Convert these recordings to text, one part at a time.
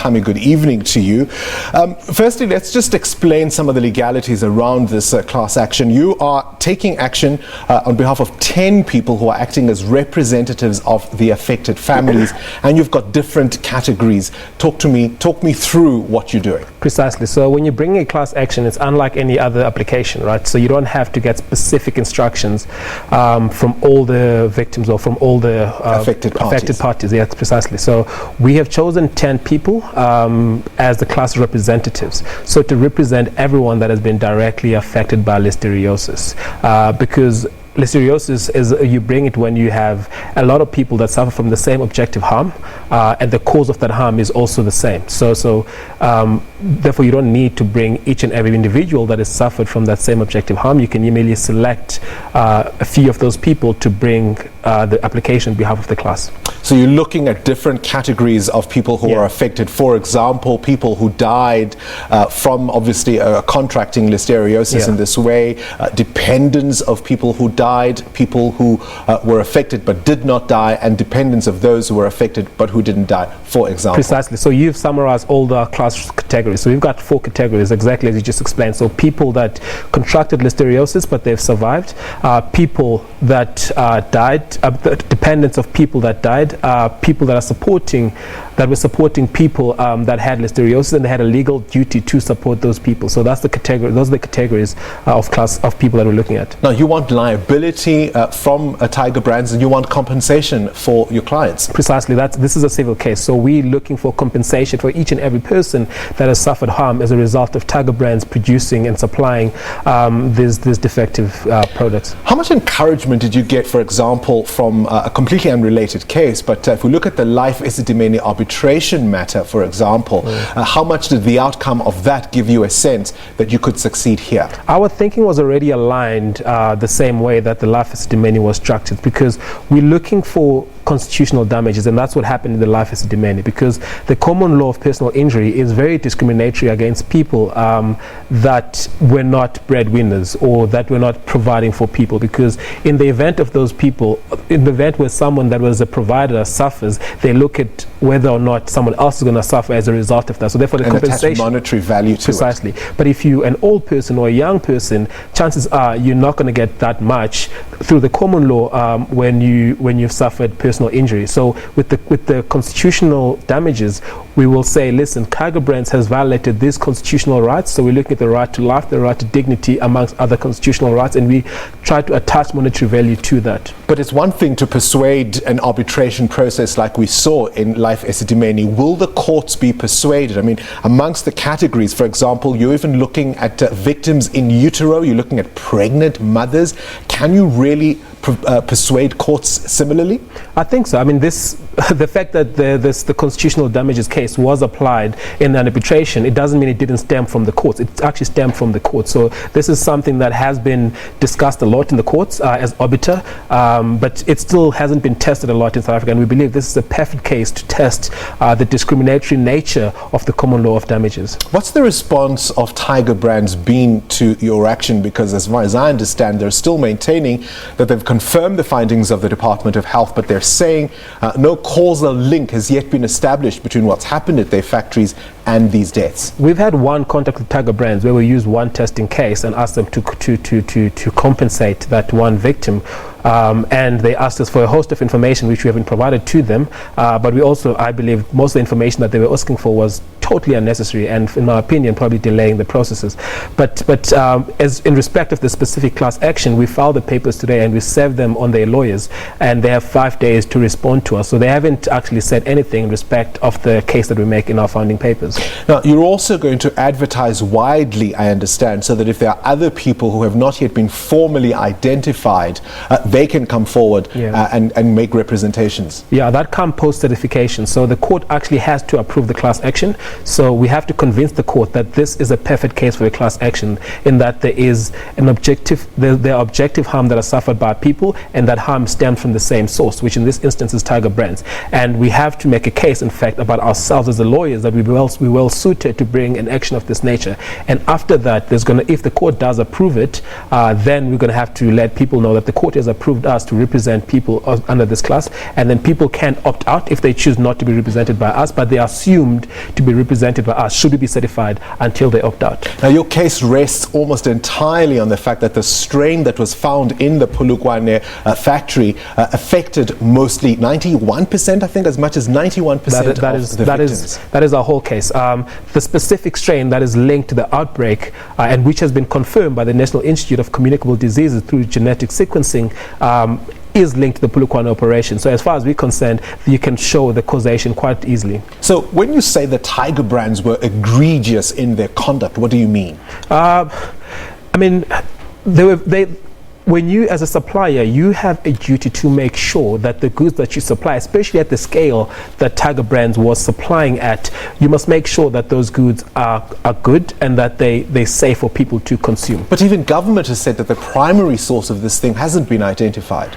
Thami, good evening to you. Firstly, let's just explain some of the legalities around this class action. You are taking action on behalf of 10 people who are acting as representatives of the affected families, and you've got different categories. Talk me through what you're doing. Precisely. So when you bring a class action, it's unlike any other application, right? So you don't have to get specific instructions from all the victims or from all the affected parties. Yes, precisely. So we have chosen 10 people as the class representatives, so to represent everyone that has been directly affected by listeriosis, because listeriosis is, you bring it when you have a lot of people that suffer from the same objective harm, and the cause of that harm is also the same. So therefore you don't need to bring each and every individual that has suffered from that same objective harm. You can immediately select a few of those people to bring the application on behalf of the class. So you're looking at different categories of people who are affected. For example, people who died from obviously contracting listeriosis in this way, dependents of people who died, people who were affected but did not die, and dependents of those who were affected but who didn't die, for example. Precisely. So you've summarized all the class categories. So we've got 4 categories, exactly as you just explained. So people that contracted listeriosis but they've survived, people that died, dependents of people that died, people that were supporting people that had listeriosis, and they had a legal duty to support those people. So that's the category. Those are the categories of class of people that we're looking at. Now, you want liability from Tiger Brands, and you want compensation for your clients. Precisely. This is a civil case, so we're looking for compensation for each and every person that has suffered harm as a result of Tiger Brands producing and supplying these defective products. How much encouragement did you get, for example, from a completely unrelated case, but if we look at the Life Esidimeni arbitration matter, for example, how much did the outcome of that give you a sense that you could succeed here? Our thinking was already aligned the same way that the Life Esidimeni was structured, because we're looking for constitutional damages, and that's what happened in the Life Esidimeni, because the common law of personal injury is very discriminatory against people that were not breadwinners or that were not providing for people, because in the event of those people, in the event where someone that was a provider suffers, they look at whether or not someone else is going to suffer as a result of that. So therefore the compensation, monetary value to precisely. But if you're an old person or a young person, chances are you're not going to get that much through the common law when you've suffered personal injury. So with the constitutional damages, we will say, listen, Tiger Brands has violated these constitutional rights, so we're looking at the right to life, the right to dignity, amongst other constitutional rights, and we try to attach monetary value to that. But it's one thing to persuade an arbitration process like we saw in Life Esidimeni. Will the courts be persuaded? I mean, amongst the categories, for example, you're even looking at victims in utero, you're looking at pregnant mothers. Can you really persuade courts similarly? I think so. I mean, the fact that the constitutional damages case was applied in an arbitration, it doesn't mean it didn't stem from the courts. It actually stemmed from the courts. So this is something that has been discussed a lot in the courts as arbiter, but it still hasn't been tested a lot in South Africa, and we believe this is a perfect case to test the discriminatory nature of the common law of damages. What's the response of Tiger Brands been to your action? Because as far as I understand, they're still maintaining that they've confirmed the findings of the Department of Health, but they're saying no causal link has yet been established between what's happened at their factories and these deaths. We've had one contact with Tiger Brands where we used one testing case and asked them to compensate that one victim. And they asked us for a host of information which we haven't provided to them, but we also, I believe, most of the information that they were asking for was totally unnecessary and, in my opinion, probably delaying the processes. But as in respect of the specific class action, we filed the papers today and we served them on their lawyers, and they have 5 days to respond to us. So they haven't actually said anything in respect of the case that we make in our founding papers. Now, you're also going to advertise widely, I understand, so that if there are other people who have not yet been formally identified, they can come forward and make representations. Yeah, that comes post-certification. So the court actually has to approve the class action. So we have to convince the court that this is a perfect case for a class action, in that there is an objective, there are objective harm that are suffered by people, and that harm stems from the same source, which in this instance is Tiger Brands. And we have to make a case, in fact, about ourselves as the lawyers, that we're well suited to bring an action of this nature. And after that, if the court does approve it, then we're going to have to let people know that the court has approved approved us to represent people under this class, and then people can opt out if they choose not to be represented by us, but they are assumed to be represented by us should we be certified until they opt out. Now, your case rests almost entirely on the fact that the strain that was found in the Polokwane factory affected mostly 91%, I think, as much as 91% of the victims. That is our whole case. The specific strain that is linked to the outbreak and which has been confirmed by the National Institute of Communicable Diseases through genetic sequencing is linked to the Polokwane operation. So as far as we're concerned, you can show the causation quite easily. So when you say the Tiger Brands were egregious in their conduct, what do you mean? I mean, when you, as a supplier, you have a duty to make sure that the goods that you supply, especially at the scale that Tiger Brands was supplying at, you must make sure that those goods are good and that they're safe for people to consume. But even government has said that the primary source of this thing hasn't been identified.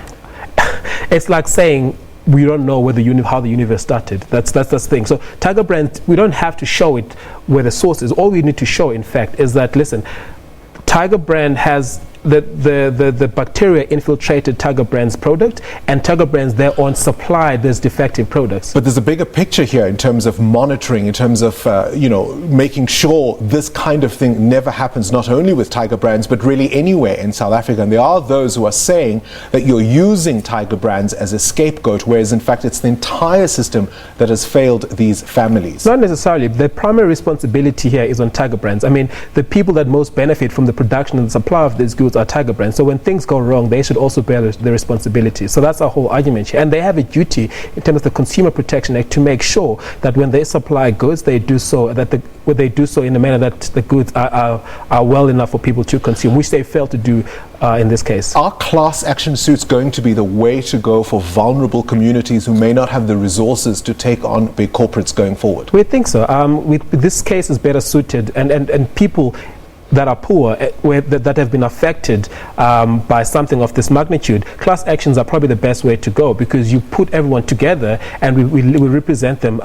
It's like saying we don't know how the universe started. That's the thing. So Tiger Brands, we don't have to show it where the source is. All we need to show, in fact, is that, listen, Tiger Brand has the bacteria infiltrated Tiger Brand's product, and Tiger Brands thereon supplied these defective products. But there's a bigger picture here in terms of monitoring, in terms of making sure this kind of thing never happens, not only with Tiger Brands but really anywhere in South Africa. And there are those who are saying that you're using Tiger Brands as a scapegoat, whereas in fact it's the entire system that has failed these families. Not necessarily. The primary responsibility here is on Tiger Brands. I mean, the people that most benefit from the production and the supply of these goods are Tiger Brands. So when things go wrong, they should also bear the responsibility. So that's our whole argument here. And they have a duty in terms of the Consumer Protection Act to make sure that when they supply goods, they do so in a manner that the goods are well enough for people to consume, which they failed to do in this case. Are class action suits going to be the way to go for vulnerable communities who may not have the resources to take on big corporates going forward? We think so. This case is better suited, and people that are poor, that have been affected by something of this magnitude, class actions are probably the best way to go, because you put everyone together and we represent them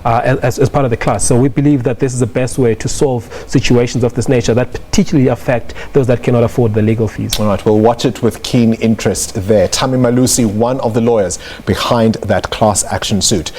as part of the class. So we believe that this is the best way to solve situations of this nature that particularly affect those that cannot afford the legal fees. All right, we'll watch it with keen interest there. Thami Malusi, one of the lawyers behind that class action suit.